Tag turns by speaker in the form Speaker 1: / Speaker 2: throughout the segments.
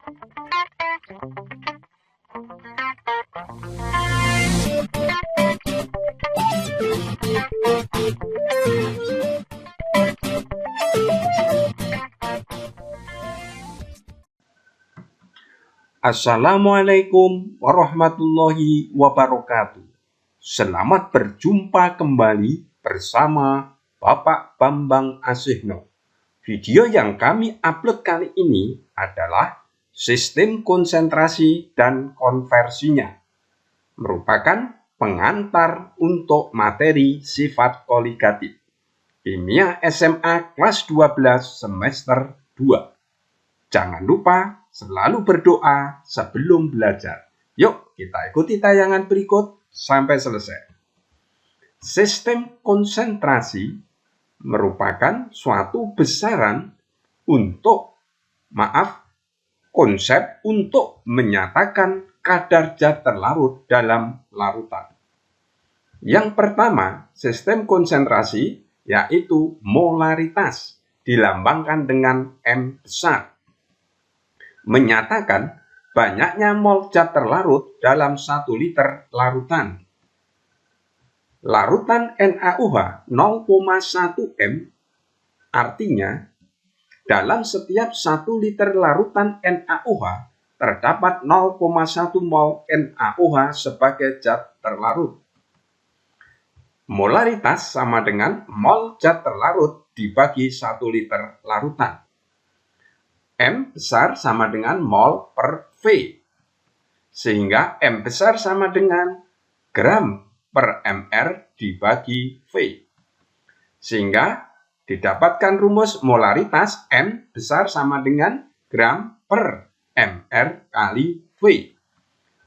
Speaker 1: Assalamualaikum warahmatullahi wabarakatuh. Selamat berjumpa kembali bersama Bapak Bambang Asihno. Video yang kami upload kali ini adalah sistem konsentrasi dan konversinya. Merupakan pengantar untuk materi sifat koligatif. Kimia SMA kelas 12 semester 2. Jangan lupa selalu berdoa sebelum belajar. Yuk kita ikuti tayangan berikut sampai selesai. Sistem konsentrasi merupakan suatu besaran konsep untuk menyatakan kadar zat terlarut dalam larutan. Yang pertama, sistem konsentrasi yaitu molaritas, dilambangkan dengan M besar. Menyatakan banyaknya mol zat terlarut dalam 1 liter larutan. Larutan NaOH 0,1 M, artinya dalam setiap 1 liter larutan NaOH terdapat 0,1 mol NaOH sebagai zat terlarut. Molaritas sama dengan mol zat terlarut dibagi 1 liter larutan. M besar sama dengan mol per V. Sehingga M besar sama dengan gram per mR dibagi V. Sehingga didapatkan rumus molaritas M besar sama dengan gram per mR kali V.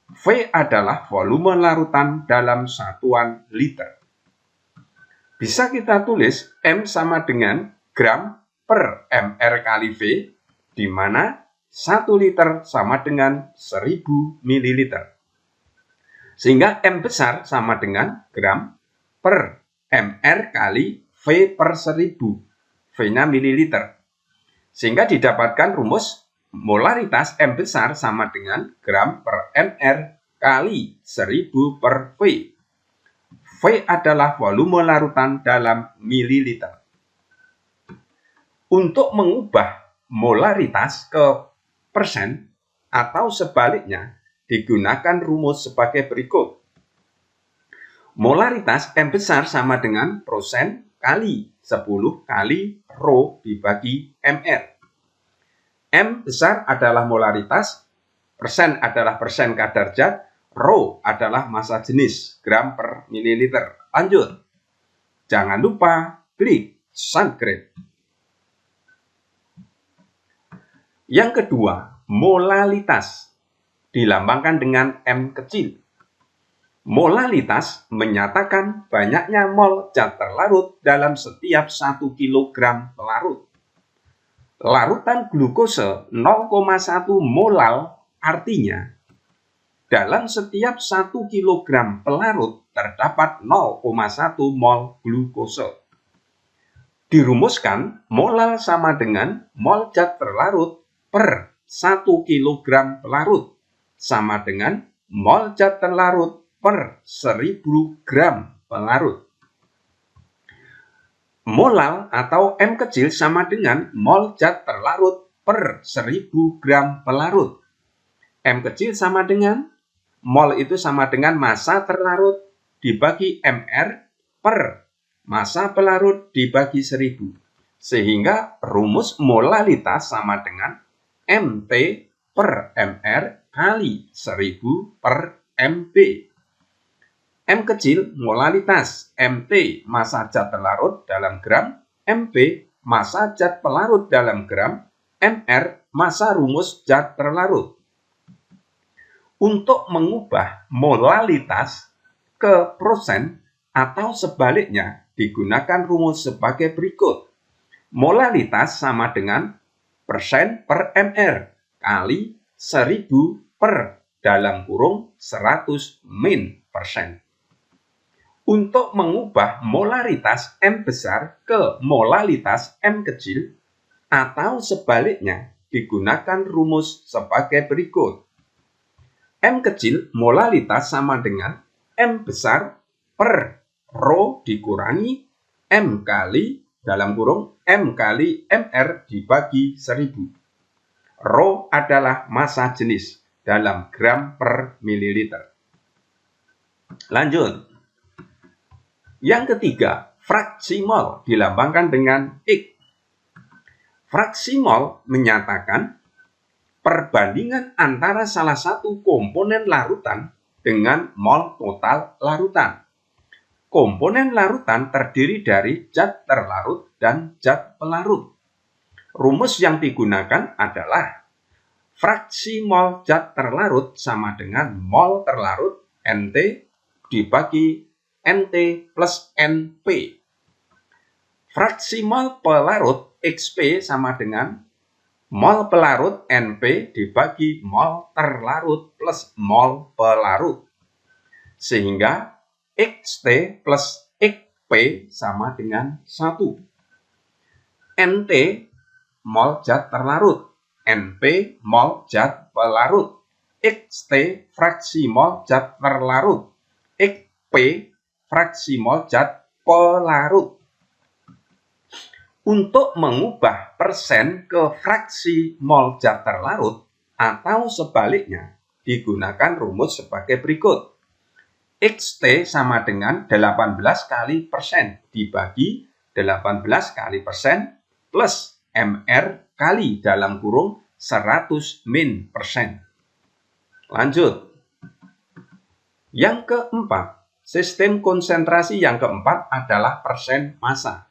Speaker 1: V adalah volume larutan dalam satuan liter. Bisa kita tulis M sama dengan gram per mR kali V, di mana 1 liter sama dengan 1000 ml. Sehingga M besar sama dengan gram per mR kali V per 1000. V-nya mililiter. Sehingga didapatkan rumus molaritas M besar sama dengan gram per mR kali 1000 per V. V adalah volume larutan dalam mililiter. Untuk mengubah molaritas ke persen atau sebaliknya digunakan rumus sebagai berikut. Molaritas M besar sama dengan persen kali 10 kali rho dibagi mR. M besar adalah molaritas, persen adalah persen kadar zat, rho adalah massa jenis gram per mililiter. Lanjut. Jangan lupa klik subscribe. Yang kedua, molalitas, dilambangkan dengan M kecil. Molalitas menyatakan banyaknya mol zat terlarut dalam setiap 1 kg pelarut. Larutan glukose 0,1 molal, artinya dalam setiap 1 kg pelarut terdapat 0,1 mol glukose. Dirumuskan molal sama dengan mol zat terlarut per 1 kg pelarut sama dengan mol zat terlarut per 1000 gram pelarut. Molal atau M kecil sama dengan mol zat terlarut per 1000 gram pelarut. M kecil sama dengan mol itu sama dengan massa terlarut dibagi mR per massa pelarut dibagi 1000. Sehingga rumus molalitas sama dengan MT per mR kali 1000 per MB. M kecil molalitas, MT massa zat terlarut dalam gram, MB massa zat pelarut dalam gram, mR massa rumus zat terlarut. Untuk mengubah molalitas ke persen atau sebaliknya digunakan rumus sebagai berikut. Molalitas sama dengan persen per mR kali 1000 per dalam kurung 100 min persen. Untuk mengubah molaritas M besar ke molalitas M kecil atau sebaliknya digunakan rumus sebagai berikut. M kecil molalitas sama dengan M besar per Rho dikurangi M kali dalam kurung M kali MR dibagi 1000. Rho adalah massa jenis dalam gram per mililiter. Lanjut. Yang ketiga, fraksi mol dilambangkan dengan X. Fraksi mol menyatakan perbandingan antara salah satu komponen larutan dengan mol total larutan. Komponen larutan terdiri dari zat terlarut dan zat pelarut. Rumus yang digunakan adalah fraksi mol zat terlarut sama dengan mol terlarut NT dibagi NT plus NP. Fraksi mol pelarut XP sama dengan mol pelarut NP dibagi mol terlarut plus mol pelarut. Sehingga XT plus XP sama dengan 1. NT mol zat terlarut, NP mol zat pelarut, XT fraksi mol zat terlarut, XP fraksi mol zat pelarut. Untuk mengubah persen ke fraksi mol zat terlarut atau sebaliknya digunakan rumus sebagai berikut. XT sama dengan 18 kali persen dibagi 18 kali persen plus MR kali dalam kurung 100 min persen. Lanjut. Yang keempat, sistem konsentrasi yang keempat adalah persen massa.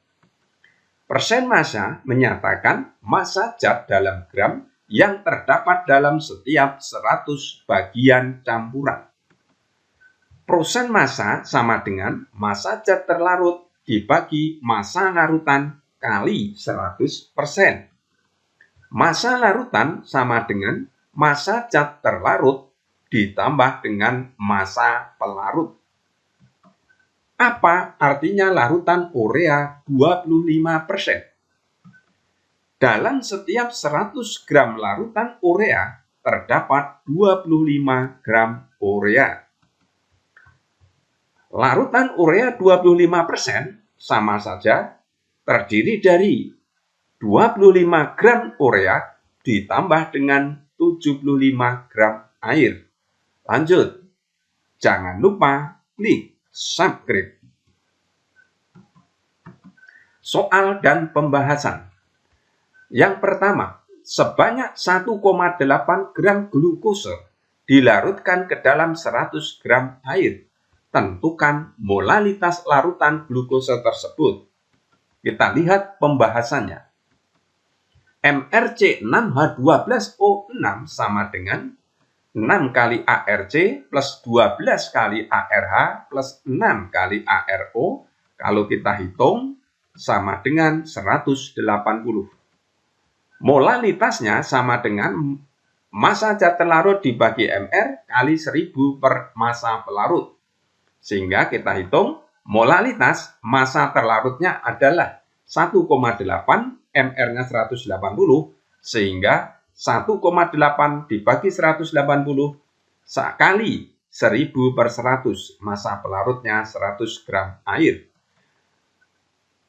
Speaker 1: Persen massa menyatakan massa zat dalam gram yang terdapat dalam setiap 100 bagian campuran. Persen massa sama dengan massa zat terlarut dibagi massa larutan kali 100%. Massa larutan sama dengan massa zat terlarut ditambah dengan massa pelarut. Apa artinya larutan urea 25%? Dalam setiap 100 gram larutan urea terdapat 25 gram urea. Larutan urea 25% sama saja terdiri dari 25 gram urea ditambah dengan 75 gram air. Lanjut, jangan lupa klik subscribe. Soal dan pembahasan. Yang pertama, sebanyak 1,8 gram glukosa dilarutkan ke dalam 100 gram air. Tentukan molalitas larutan glukosa tersebut. Kita lihat pembahasannya. MrC6H12O6 sama dengan 6 kali ARC plus 12 kali ARH plus 6 kali ARO. Kalau kita hitung sama dengan 180. Molalitasnya sama dengan massa zat terlarut dibagi MR kali 1000 per massa pelarut. Sehingga kita hitung molalitas massa terlarutnya adalah 1,8, MR-nya 180, sehingga 1,8 dibagi 180 kali 1000 per 100, massa pelarutnya 100 gram air.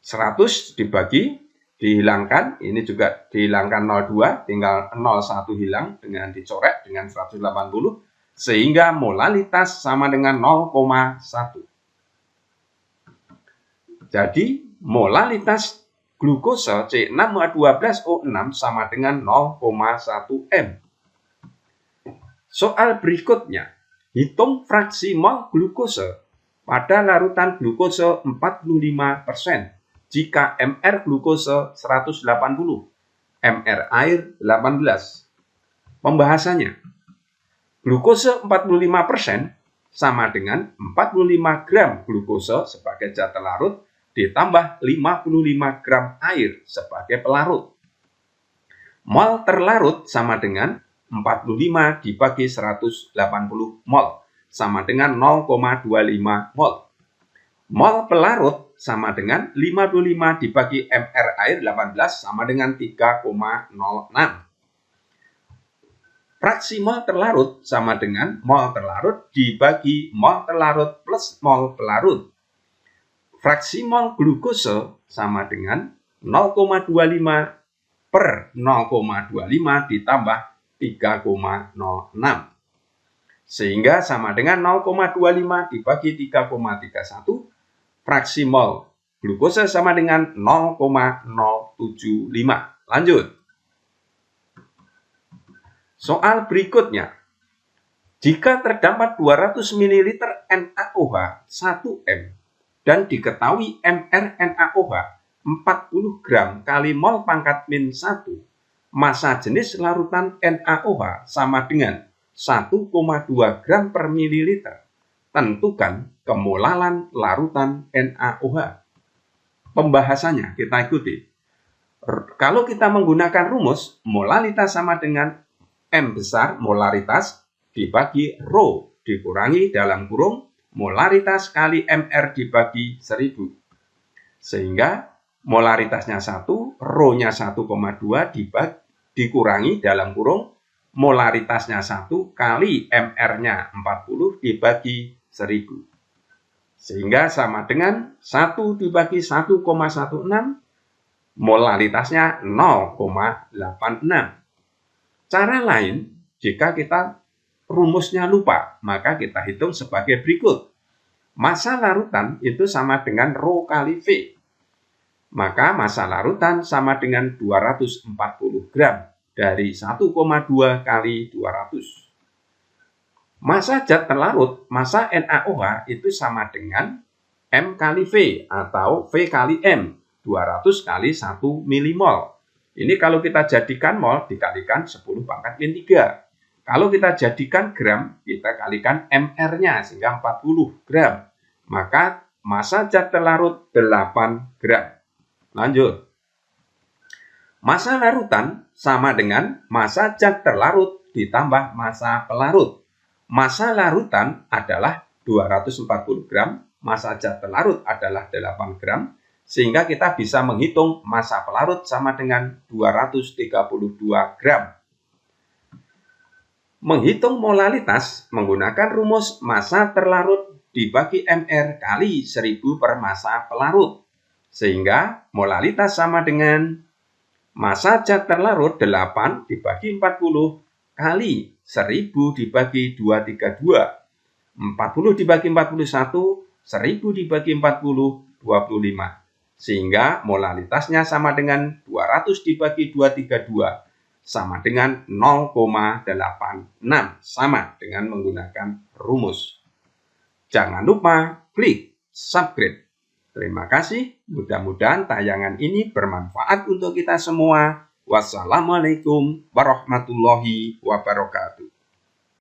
Speaker 1: 100 dibagi, dihilangkan, ini juga dihilangkan 02, tinggal 01 hilang dengan dicoret dengan 180, sehingga molalitas sama dengan 0,1. Jadi, molalitas glukosa C6H12O6 sama dengan 0,1 M. Soal berikutnya, hitung fraksi mol glukosa pada larutan glukosa 45% jika MR glukosa 180, MR air 18. Pembahasannya. Glukosa 45% sama dengan 45 gram glukosa sebagai zat terlarut ditambah 55 gram air sebagai pelarut. Mol terlarut sama dengan 45 dibagi 180 mol sama dengan 0,25 mol. Mol pelarut sama dengan 55 dibagi MR air 18 sama dengan 3,06. Fraksi mol terlarut sama dengan mol terlarut dibagi mol terlarut plus mol pelarut. Fraksi mol glukose sama dengan 0,25 per 0,25 ditambah 3,06. Sehingga sama dengan 0,25 dibagi 3,31. Fraksi mol glukose sama dengan 0,075. Lanjut. Soal berikutnya. Jika terdapat 200 ml NaOH 1M dan diketahui mRNaOH 40 gram kali mol pangkat min 1, massa jenis larutan NaOH sama dengan 1,2 gram per mililiter. Tentukan kemolalan larutan NaOH. Pembahasannya kita ikuti. Kalau kita menggunakan rumus, molalitas sama dengan M besar molaritas dibagi rho dikurangi dalam kurung molaritas kali MR dibagi 1000. Sehingga molaritasnya 1, rho-nya 1,2 dikurangi dalam kurung molaritasnya 1 kali MR-nya 40 dibagi 1000. Sehingga sama dengan 1 dibagi 1,16, molaritasnya 0,86. Cara lain, jika kita rumusnya lupa, maka kita hitung sebagai berikut. Massa larutan itu sama dengan rho kali V. Maka massa larutan sama dengan 240 gram dari 1,2 kali 200. Massa zat terlarut, massa NaOH itu sama dengan M kali V atau V kali M, 200 kali 1 milimol. Ini kalau kita jadikan mol dikalikan 10 pangkat min 3. Kalau kita jadikan gram, kita kalikan MR-nya sehingga 40 gram. Maka massa zat terlarut 8 gram. Lanjut. Massa larutan sama dengan massa zat terlarut ditambah massa pelarut. Massa larutan adalah 240 gram, massa zat terlarut adalah 8 gram. Sehingga kita bisa menghitung massa pelarut sama dengan 232 gram. Menghitung molalitas menggunakan rumus massa terlarut dibagi MR kali 1000 per massa pelarut. Sehingga molalitas sama dengan massa zat terlarut 8 dibagi 40 kali 1000 dibagi 232. 40 dibagi 41, 1000 dibagi 40, 25. Sehingga molalitasnya sama dengan 200 dibagi 232 sama dengan 0,86, sama dengan menggunakan rumus. Jangan lupa klik subscribe. Terima kasih, mudah-mudahan tayangan ini bermanfaat untuk kita semua. Wassalamualaikum warahmatullahi wabarakatuh.